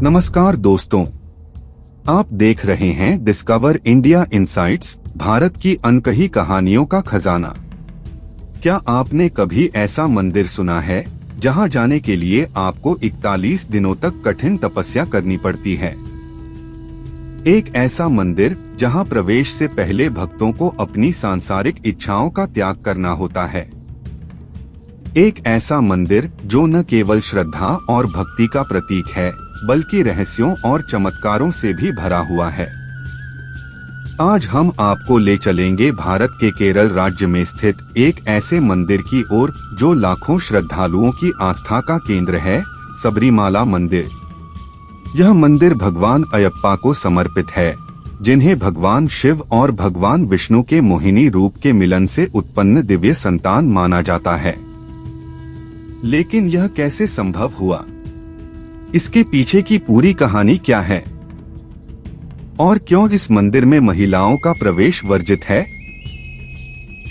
नमस्कार दोस्तों, आप देख रहे हैं डिस्कवर इंडिया इनसाइट्स, भारत की अनकही कहानियों का खजाना। क्या आपने कभी ऐसा मंदिर सुना है जहां जाने के लिए आपको 41 दिनों तक कठिन तपस्या करनी पड़ती है? एक ऐसा मंदिर जहां प्रवेश से पहले भक्तों को अपनी सांसारिक इच्छाओं का त्याग करना होता है। एक ऐसा मंदिर जो न केवल श्रद्धा और भक्ति का प्रतीक है, बल्कि रहस्यों और चमत्कारों से भी भरा हुआ है। आज हम आपको ले चलेंगे भारत के केरल राज्य में स्थित एक ऐसे मंदिर की ओर जो लाखों श्रद्धालुओं की आस्था का केंद्र है, सबरीमाला मंदिर। यह मंदिर भगवान अयप्पा को समर्पित है, जिन्हें भगवान शिव और भगवान विष्णु के मोहिनी रूप के मिलन से उत्पन्न दिव्य संतान माना जाता है। लेकिन यह कैसे संभव हुआ? इसके पीछे की पूरी कहानी क्या है? और क्यों इस मंदिर में महिलाओं का प्रवेश वर्जित है?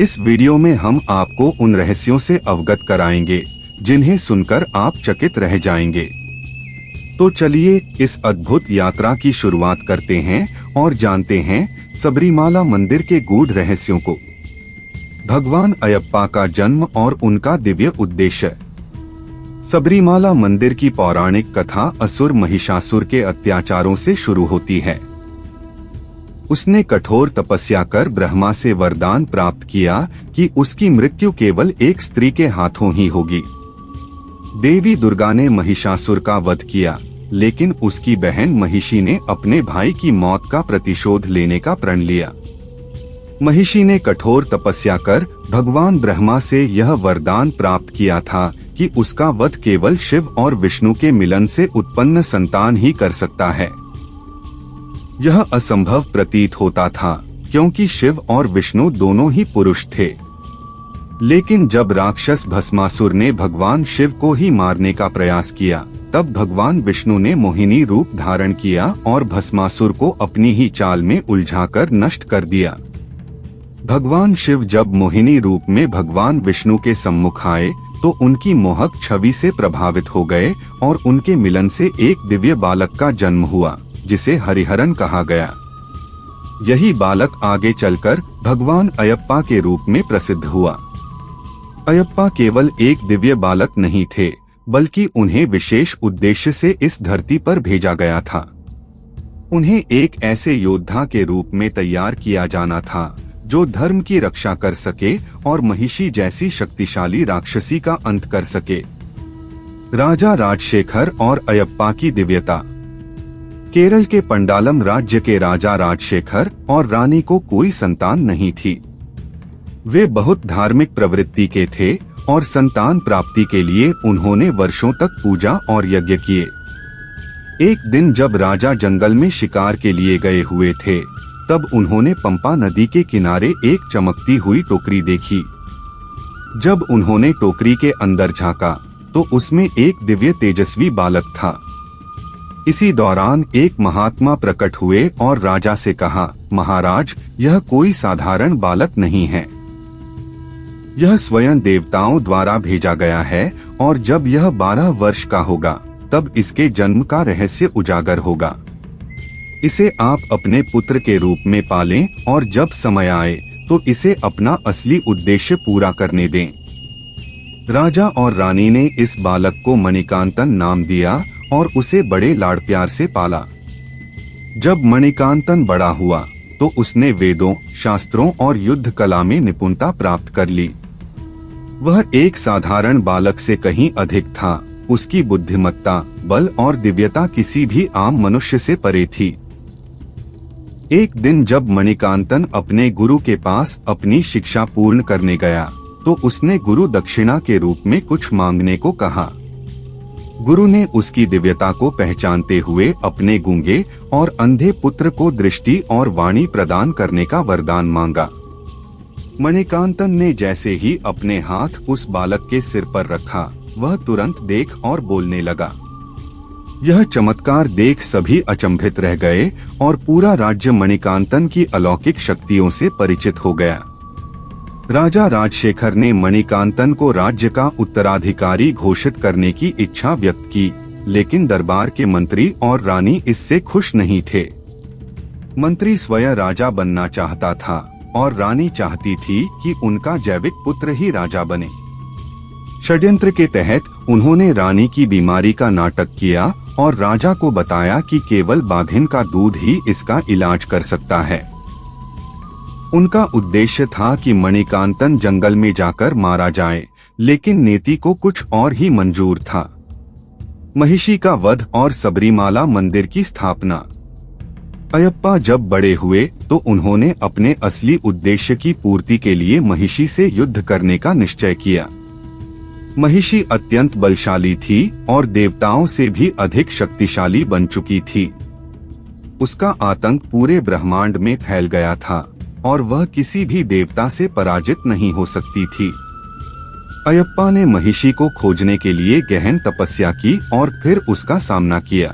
इस वीडियो में हम आपको उन रहस्यों से अवगत कराएंगे जिन्हें सुनकर आप चकित रह जाएंगे। तो चलिए इस अद्भुत यात्रा की शुरुआत करते हैं और जानते हैं सबरीमाला मंदिर के गूढ़ रहस्यों को। भगवान अयप्पा का जन्म और उनका दिव्य उद्देश्य। सबरीमाला मंदिर की पौराणिक कथा असुर महिषासुर के अत्याचारों से शुरू होती है। उसने कठोर तपस्या कर ब्रह्मा से वरदान प्राप्त किया कि उसकी मृत्यु केवल एक स्त्री के हाथों ही होगी। देवी दुर्गा ने महिषासुर का वध किया, लेकिन उसकी बहन महिषी ने अपने भाई की मौत का प्रतिशोध लेने का प्रण लिया। महिषी ने कठोर तपस्या कर भगवान ब्रह्मा से यह वरदान प्राप्त किया था कि उसका वध केवल शिव और विष्णु के मिलन से उत्पन्न संतान ही कर सकता है। यह असंभव प्रतीत होता था, क्योंकि शिव और विष्णु दोनों ही पुरुष थे। लेकिन जब राक्षस भस्मासुर ने भगवान शिव को ही मारने का प्रयास किया, तब भगवान विष्णु ने मोहिनी रूप धारण किया और भस्मासुर को अपनी ही चाल में उलझाकर नष्ट कर दिया। भगवान शिव जब मोहिनी रूप में भगवान विष्णु के सम्मुख आए तो उनकी मोहक छवि से प्रभावित हो गए और उनके मिलन से एक दिव्य बालक का जन्म हुआ, जिसे हरिहरन कहा गया। यही बालक आगे चलकर भगवान अयप्पा के रूप में प्रसिद्ध हुआ। अयप्पा केवल एक दिव्य बालक नहीं थे, बल्कि उन्हें विशेष उद्देश्य से इस धरती पर भेजा गया था। उन्हें एक ऐसे योद्धा के रूप में तैयार किया जाना था जो धर्म की रक्षा कर सके और महिषी जैसी शक्तिशाली राक्षसी का अंत कर सके। राजा राजशेखर और अयप्पा की दिव्यता। केरल के पंडालम राज्य के राजा राजशेखर और रानी को कोई संतान नहीं थी। वे बहुत धार्मिक प्रवृत्ति के थे और संतान प्राप्ति के लिए उन्होंने वर्षों तक पूजा और यज्ञ किए। एक दिन जब राजा जंगल में शिकार के लिए गए हुए थे, तब उन्होंने पंपा नदी के किनारे एक चमकती हुई टोकरी देखी। जब उन्होंने टोकरी के अंदर झांका तो उसमें एक दिव्य तेजस्वी बालक था। इसी दौरान एक महात्मा प्रकट हुए और राजा से कहा, महाराज, यह कोई साधारण बालक नहीं है। यह स्वयं देवताओं द्वारा भेजा गया है और जब यह 12 वर्ष का होगा तब इसके जन्म का रहस्य उजागर होगा। इसे आप अपने पुत्र के रूप में पालें और जब समय आए तो इसे अपना असली उद्देश्य पूरा करने दें। राजा और रानी ने इस बालक को मणिकांतन नाम दिया और उसे बड़े लाड़ प्यार से पाला। जब मणिकांतन बड़ा हुआ तो उसने वेदों, शास्त्रों और युद्ध कला में निपुणता प्राप्त कर ली। वह एक साधारण बालक से कहीं अधिक था। उसकी बुद्धिमत्ता, बल और दिव्यता किसी भी आम मनुष्य से परे थी। एक दिन जब मणिकांतन अपने गुरु के पास अपनी शिक्षा पूर्ण करने गया तो उसने गुरु दक्षिणा के रूप में कुछ मांगने को कहा। गुरु ने उसकी दिव्यता को पहचानते हुए अपने गूंगे और अंधे पुत्र को दृष्टि और वाणी प्रदान करने का वरदान मांगा। मणिकांतन ने जैसे ही अपने हाथ उस बालक के सिर पर रखा, वह तुरंत देख और बोलने लगा। यह चमत्कार देख सभी अचंभित रह गए और पूरा राज्य मणिकांतन की अलौकिक शक्तियों से परिचित हो गया। राजा राजशेखर ने मणिकांतन को राज्य का उत्तराधिकारी घोषित करने की इच्छा व्यक्त की, लेकिन दरबार के मंत्री और रानी इससे खुश नहीं थे। मंत्री स्वयं राजा बनना चाहता था और रानी चाहती थी कि उनका जैविक पुत्र ही राजा बने। षड्यंत्र के तहत उन्होंने रानी की बीमारी का नाटक किया और राजा को बताया कि केवल बाघिन का दूध ही इसका इलाज कर सकता है। उनका उद्देश्य था कि मणिकांतन जंगल में जाकर मारा जाए, लेकिन नीति को कुछ और ही मंजूर था। महिषी का वध और सबरीमाला मंदिर की स्थापना। अयप्पा जब बड़े हुए तो उन्होंने अपने असली उद्देश्य की पूर्ति के लिए महिषी से युद्ध करने का निश्चय किया। महिषी अत्यंत बलशाली थी और देवताओं से भी अधिक शक्तिशाली बन चुकी थी। उसका आतंक पूरे ब्रह्मांड में फैल गया था और वह किसी भी देवता से पराजित नहीं हो सकती थी। अयप्पा ने महिषी को खोजने के लिए गहन तपस्या की और फिर उसका सामना किया।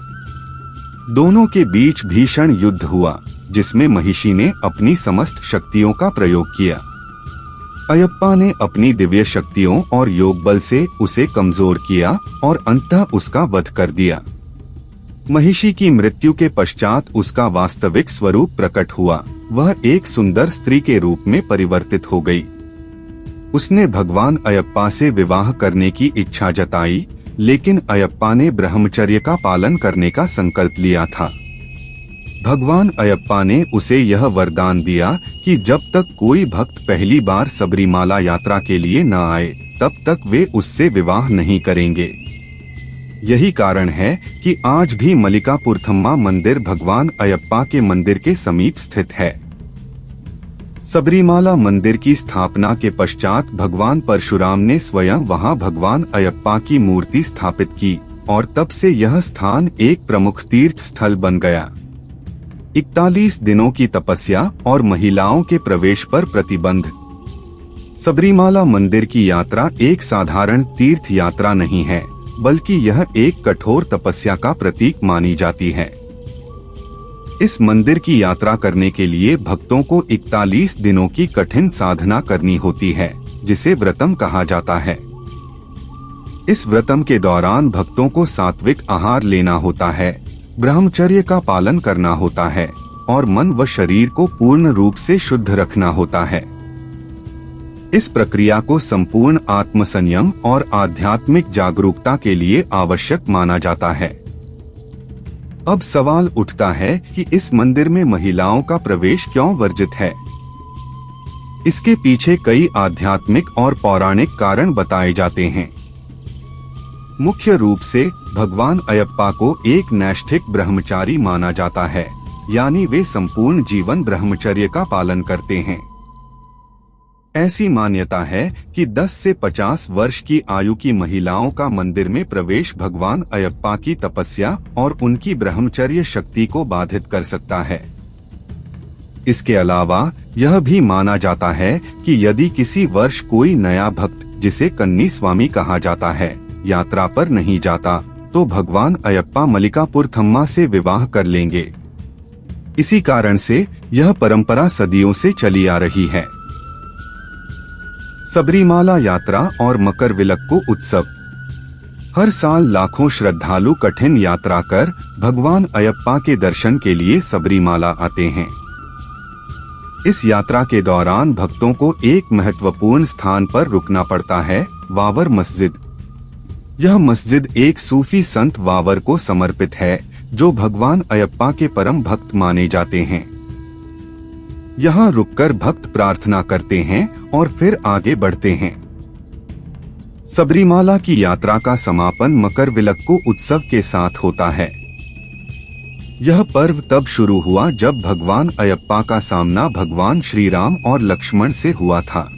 दोनों के बीच भीषण युद्ध हुआ, जिसमें महिषी ने अपनी समस्त शक्तियों का प्रयोग किया। अयप्पा ने अपनी दिव्य शक्तियों और योग बल से उसे कमजोर किया और अंततः उसका वध कर दिया। महिषी की मृत्यु के पश्चात उसका वास्तविक स्वरूप प्रकट हुआ। वह एक सुंदर स्त्री के रूप में परिवर्तित हो गई। उसने भगवान अयप्पा से विवाह करने की इच्छा जताई, लेकिन अयप्पा ने ब्रह्मचर्य का पालन करने का संकल्प लिया था। भगवान अयप्पा ने उसे यह वरदान दिया कि जब तक कोई भक्त पहली बार सबरीमाला यात्रा के लिए न आए, तब तक वे उससे विवाह नहीं करेंगे। यही कारण है कि आज भी मल्लिकापुरथम्मा मंदिर भगवान अयप्पा के मंदिर के समीप स्थित है। सबरीमाला मंदिर की स्थापना के पश्चात भगवान परशुराम ने स्वयं वहां भगवान अयप्पा की मूर्ति स्थापित की और तब से यह स्थान एक प्रमुख तीर्थ स्थल बन गया। 41 दिनों की तपस्या और महिलाओं के प्रवेश पर प्रतिबंध। सबरीमाला मंदिर की यात्रा एक साधारण तीर्थ यात्रा नहीं है, बल्कि यह एक कठोर तपस्या का प्रतीक मानी जाती है। इस मंदिर की यात्रा करने के लिए भक्तों को 41 दिनों की कठिन साधना करनी होती है, जिसे व्रतम कहा जाता है। इस व्रतम के दौरान भक्तों को सात्विक आहार लेना होता है, ब्रह्मचर्य का पालन करना होता है और मन व शरीर को पूर्ण रूप से शुद्ध रखना होता है। इस प्रक्रिया को संपूर्ण आत्मसंयम और आध्यात्मिक जागरूकता के लिए आवश्यक माना जाता है। अब सवाल उठता है कि इस मंदिर में महिलाओं का प्रवेश क्यों वर्जित है? इसके पीछे कई आध्यात्मिक और पौराणिक कारण बताए जाते हैं। मुख्य रूप से भगवान अयप्पा को एक नैष्ठिक ब्रह्मचारी माना जाता है, यानी वे संपूर्ण जीवन ब्रह्मचर्य का पालन करते हैं। ऐसी मान्यता है कि 10 से 50 वर्ष की आयु की महिलाओं का मंदिर में प्रवेश भगवान अयप्पा की तपस्या और उनकी ब्रह्मचर्य शक्ति को बाधित कर सकता है। इसके अलावा यह भी माना जाता है कि यदि किसी वर्ष कोई नया भक्त, जिसे कन्नी स्वामी कहा जाता है, यात्रा पर नहीं जाता, तो भगवान अयप्पा मल्लिकापुरथम्मा से विवाह कर लेंगे। इसी कारण से यह परंपरा सदियों से चली आ रही है। सबरीमाला यात्रा और मकरविलक्कू उत्सव। हर साल लाखों श्रद्धालु कठिन यात्रा कर भगवान अयप्पा के दर्शन के लिए सबरीमाला आते हैं। इस यात्रा के दौरान भक्तों को एक महत्वपूर्ण स्थान पर रुकना पड़ता है, वावर मस्जिद। यह मस्जिद एक सूफी संत वावर को समर्पित है, जो भगवान अयप्पा के परम भक्त माने जाते हैं। यहाँ रुककर भक्त प्रार्थना करते हैं और फिर आगे बढ़ते हैं। सबरीमाला की यात्रा का समापन मकरविलक्कू उत्सव के साथ होता है। यह पर्व तब शुरू हुआ जब भगवान अयप्पा का सामना भगवान श्री राम और लक्ष्मण से हुआ था।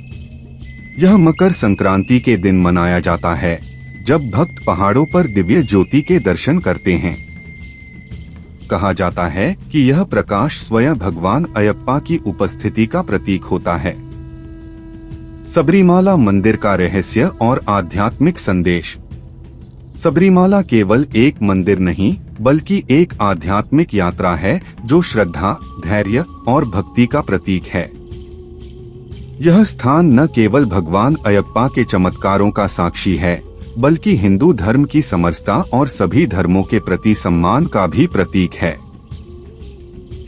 यह मकर संक्रांति के दिन मनाया जाता है, जब भक्त पहाड़ों पर दिव्य ज्योति के दर्शन करते हैं। कहा जाता है कि यह प्रकाश स्वयं भगवान अयप्पा की उपस्थिति का प्रतीक होता है। सबरीमाला मंदिर का रहस्य और आध्यात्मिक संदेश। सबरीमाला केवल एक मंदिर नहीं, बल्कि एक आध्यात्मिक यात्रा है, जो श्रद्धा, धैर्य और भक्ति का प्रतीक है। यह स्थान न केवल भगवान अयप्पा के चमत्कारों का साक्षी है, बल्कि हिंदू धर्म की समरसता और सभी धर्मों के प्रति सम्मान का भी प्रतीक है।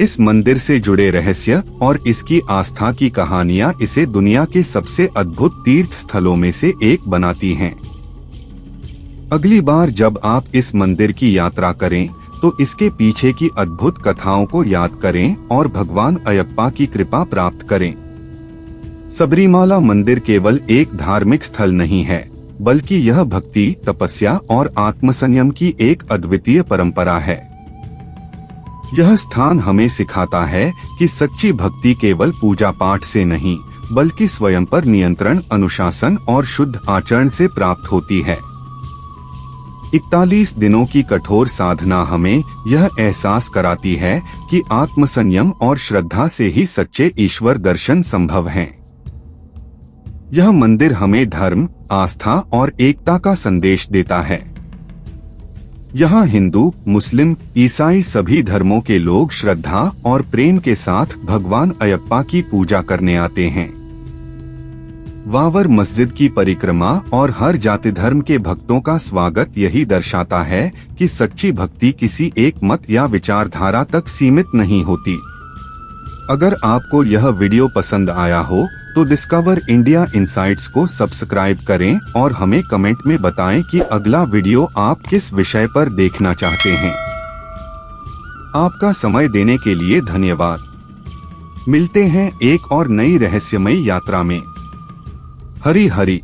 इस मंदिर से जुड़े रहस्य और इसकी आस्था की कहानियां इसे दुनिया के सबसे अद्भुत तीर्थ स्थलों में से एक बनाती हैं। अगली बार जब आप इस मंदिर की यात्रा करें तो इसके पीछे की अद्भुत कथाओं को याद करें और भगवान अयप्पा की कृपा प्राप्त करें। सबरीमाला मंदिर केवल एक धार्मिक स्थल नहीं है, बल्कि यह भक्ति, तपस्या और आत्मसंयम की एक अद्वितीय परंपरा है। यह स्थान हमें सिखाता है कि सच्ची भक्ति केवल पूजा पाठ से नहीं, बल्कि स्वयं पर नियंत्रण, अनुशासन और शुद्ध आचरण से प्राप्त होती है। 41 दिनों की कठोर साधना हमें यह एहसास कराती है कि आत्मसंयम और श्रद्धा से ही सच्चे ईश्वर दर्शन संभव हैं। यह मंदिर हमें धर्म, आस्था और एकता का संदेश देता है। यहाँ हिंदू, मुस्लिम, ईसाई सभी धर्मों के लोग श्रद्धा और प्रेम के साथ भगवान अयप्पा की पूजा करने आते हैं। वावर मस्जिद की परिक्रमा और हर जाति धर्म के भक्तों का स्वागत यही दर्शाता है कि सच्ची भक्ति किसी एक मत या विचारधारा तक सीमित नहीं होती। अगर आपको यह वीडियो पसंद आया हो तो डिस्कवर इंडिया इनसाइट्स को सब्सक्राइब करें और हमें कमेंट में बताएं कि अगला वीडियो आप किस विषय पर देखना चाहते हैं। आपका समय देने के लिए धन्यवाद। मिलते हैं एक और नई रहस्यमयी यात्रा में। हरि हरि।